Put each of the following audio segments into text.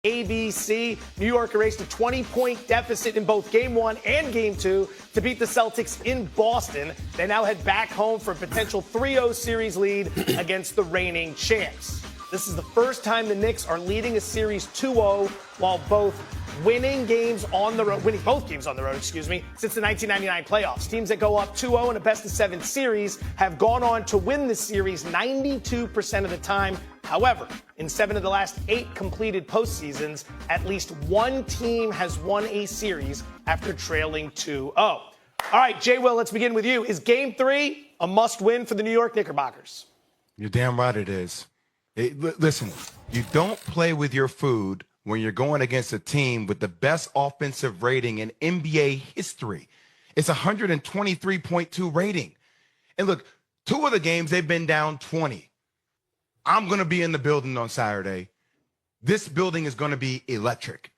ABC. New York erased a 20-point deficit in both Game 1 and Game 2 to beat the Celtics in Boston. They now head back home for a potential 3-0 series lead against the reigning champs. This is the first time the Knicks are leading a series 2-0 while winning both games on the road, since the 1999 playoffs. Teams that go up 2-0 in a best-of-7 series have gone on to win the series 92% of the time. However, in 7 of the last 8 completed postseasons, at least one team has won a series after trailing 2-0. All right, Jay Will, let's begin with you. Is Game 3 a must-win for the New York Knickerbockers? You're damn right it is. Listen, you don't play with your food when you're going against a team with the best offensive rating in NBA history. It's 123.2 rating. And look, 2 of the games, they've been down 20. I'm going to be in the building on Saturday. This building is going to be electric.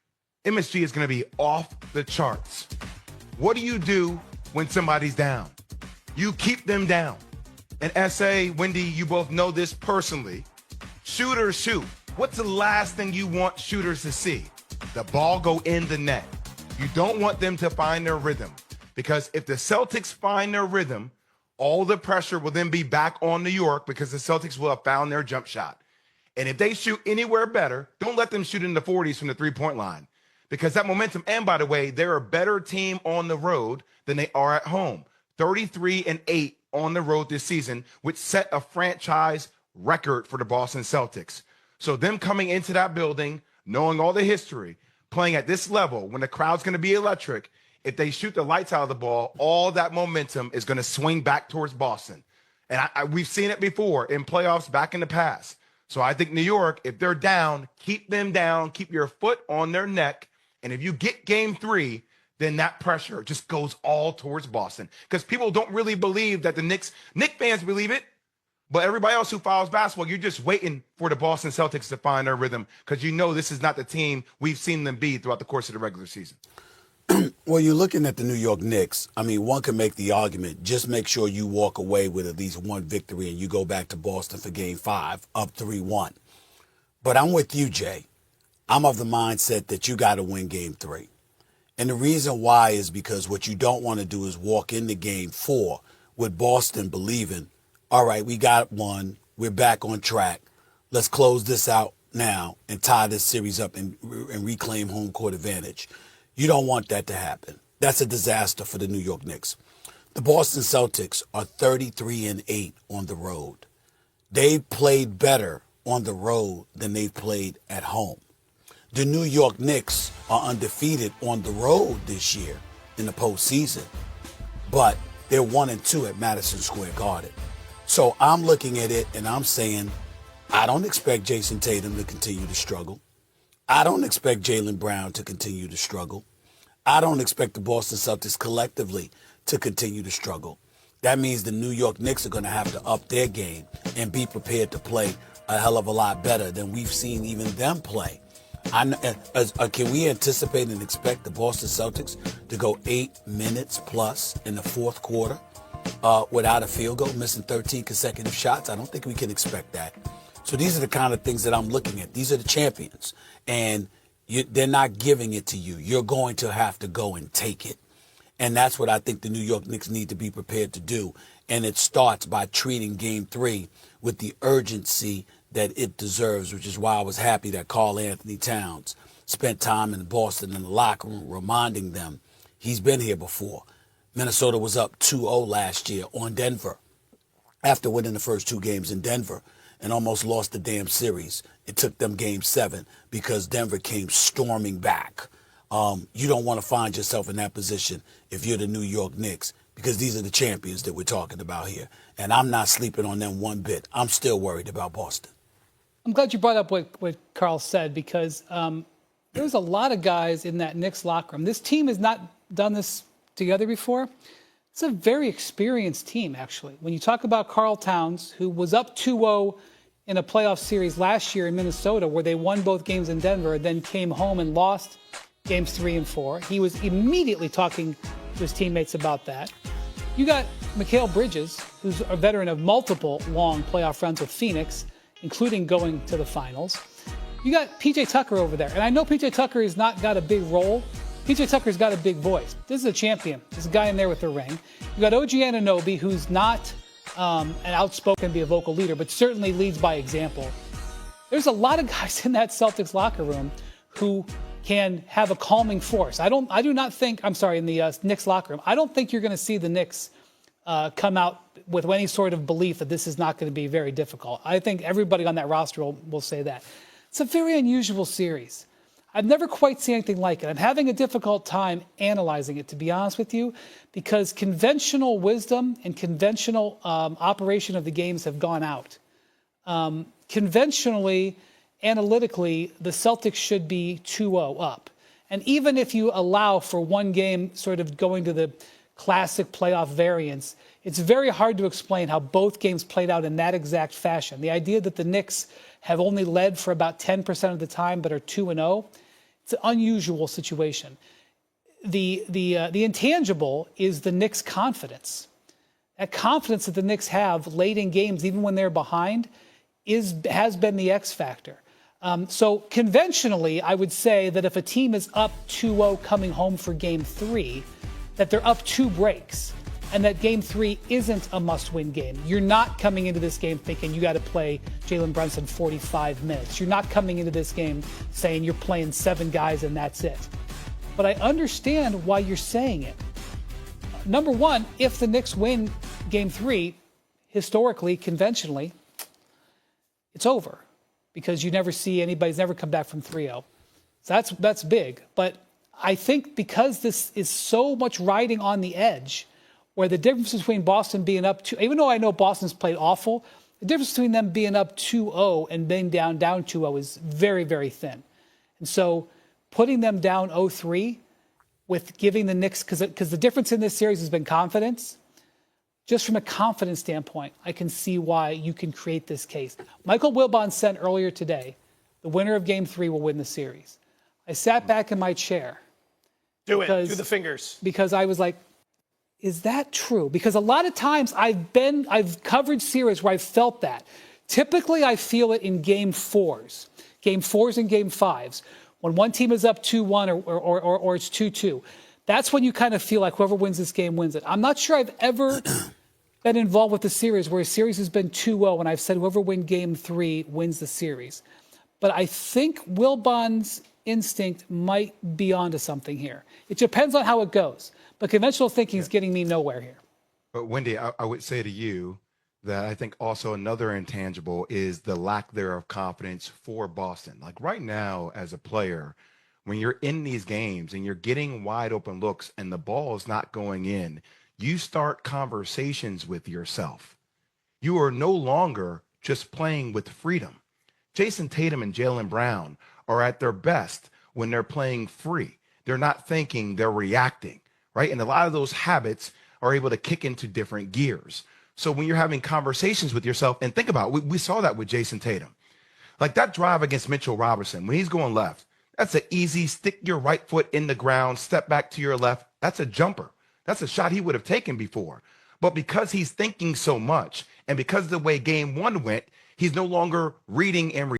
MSG is going to be off the charts. What do you do when somebody's down? You keep them down. And S.A., Wendy, you both know this personally. Shooters shoot. What's the last thing you want shooters to see? The ball go in the net. You don't want them to find their rhythm, because if the Celtics find their rhythm, all the pressure will then be back on New York because the Celtics will have found their jump shot. And if they shoot anywhere better, don't let them shoot in the 40s from the three-point line, because that momentum, and by the way, they're a better team on the road than they are at home. 33-8 on the road this season, which set a franchise record for the Boston Celtics. So them coming into that building, knowing all the history, playing at this level when the crowd's going to be electric, if they shoot the lights out of the ball, all that momentum is going to swing back towards Boston. And we've seen it before in playoffs back in the past. So I think New York, if they're down, keep them down, keep your foot on their neck. And if you get Game 3, then that pressure just goes all towards Boston. Because people don't really believe that the Knicks fans believe it. But everybody else who follows basketball, you're just waiting for the Boston Celtics to find their rhythm, because you know this is not the team we've seen them be throughout the course of the regular season. Well, you're looking at the New York Knicks. I mean, one can make the argument, just make sure you walk away with at least one victory and you go back to Boston for Game 5, up 3-1. But I'm with you, Jay. I'm of the mindset that you got to win Game 3. And the reason why is because what you don't want to do is walk into Game 4 with Boston believing, all right, we got one. We're back on track. Let's close this out now and tie this series up and reclaim home court advantage. You don't want that to happen. That's a disaster for the New York Knicks. The Boston Celtics are 33-8 on the road. They've played better on the road than they've played at home. The New York Knicks are undefeated on the road this year in the postseason, but they're 1-2 at Madison Square Garden. So I'm looking at it and I'm saying, I don't expect Jason Tatum to continue to struggle. I don't expect Jaylen Brown to continue to struggle. I don't expect the Boston Celtics collectively to continue to struggle. That means the New York Knicks are going to have to up their game and be prepared to play a hell of a lot better than we've seen even them play. Can we anticipate and expect the Boston Celtics to go 8 minutes plus in the fourth quarter without a field goal, missing 13 consecutive shots? I don't think we can expect that. So these are the kind of things that I'm looking at. These are the champions, and they're not giving it to you. You're going to have to go and take it. And that's what I think the New York Knicks need to be prepared to do. And it starts by treating Game 3 with the urgency that it deserves, which is why I was happy that Karl Anthony Towns spent time in Boston in the locker room reminding them he's been here before. Minnesota was up 2-0 last year on Denver after winning the first 2 games in Denver and almost lost the damn series. It took them Game 7 because Denver came storming back. You don't want to find yourself in that position if you're the New York Knicks, because these are the champions that we're talking about here. And I'm not sleeping on them one bit. I'm still worried about Boston. I'm glad you brought up what Karl said, because there's a lot of guys in that Knicks locker room. This team has not done this together before. It's a very experienced team, actually. When you talk about Karl Towns, who was up 2-0 in a playoff series last year in Minnesota, where they won both games in Denver, then came home and lost Games 3 and 4. He was immediately talking to his teammates about that. You got Mikal Bridges, who's a veteran of multiple long playoff runs with Phoenix, including going to the finals. You got PJ Tucker over there. And I know PJ Tucker has not got a big role. PJ Tucker's got a big voice. This is a champion. There's a guy in there with a ring. You got OG Anunoby, who's not an outspoken, be a vocal leader, but certainly leads by example. There's a lot of guys in that Celtics locker room who can have a calming force. In the Knicks locker room, I don't think you're going to see the Knicks come out with any sort of belief that this is not going to be very difficult. I think everybody on that roster will say that. It's a very unusual series. I've never quite seen anything like it. I'm having a difficult time analyzing it, to be honest with you, because conventional wisdom and conventional operation of the games have gone out. Conventionally, analytically, the Celtics should be 2-0 up. And even if you allow for one game sort of going to the classic playoff variance, it's very hard to explain how both games played out in that exact fashion. The idea that the Knicks have only led for about 10% of the time but are 2-0, it's an unusual situation. The intangible is the Knicks' confidence. That confidence that the Knicks have late in games, even when they're behind, has been the X factor. So conventionally, I would say that if a team is up 2-0 coming home for Game 3, that they're up 2 breaks, and that Game 3 isn't a must-win game. You're not coming into this game thinking you got to play Jalen Brunson 45 minutes. You're not coming into this game saying you're playing 7 guys and that's it. But I understand why you're saying it. Number one, if the Knicks win Game 3, historically, conventionally, it's over because you never see anybody's never come back from 3-0. So that's big. But I think because this is so much riding on the edge, where the difference between Boston being up 2, even though I know Boston's played awful, the difference between them being up 2-0 and being down 2-0 is very, very thin. And so putting them down 0-3 with giving the Knicks, because the difference in this series has been confidence, just from a confidence standpoint, I can see why you can create this case. Michael Wilbon said earlier today, the winner of Game 3 will win the series. I sat back in my chair. Do the fingers. Because I was like, is that true? Because a lot of times I've covered series where I've felt that. Typically, I feel it in Game 4s and Game 5s. When one team is up 2-1 or it's 2-2. That's when you kind of feel like whoever wins this game wins it. I'm not sure I've ever been involved with a series where a series has been 2-0 and I've said whoever wins Game 3 wins the series. But I think Wilbon's instinct might be onto something here. It depends on how it goes. But conventional thinking is getting me nowhere here. But Wendy, I would say to you that I think also another intangible is the lack there of confidence for Boston. Like right now as a player, when you're in these games and you're getting wide open looks and the ball is not going in, you start conversations with yourself. You are no longer just playing with freedom. Jason Tatum and Jaylen Brown are at their best when they're playing free. They're not thinking, they're reacting, right? And a lot of those habits are able to kick into different gears. So when you're having conversations with yourself, and think about it, we saw that with Jason Tatum. Like that drive against Mitchell Robinson, when he's going left, that's an easy stick your right foot in the ground, step back to your left. That's a jumper. That's a shot he would have taken before. But because he's thinking so much, and because of the way Game 1 went, he's no longer reading and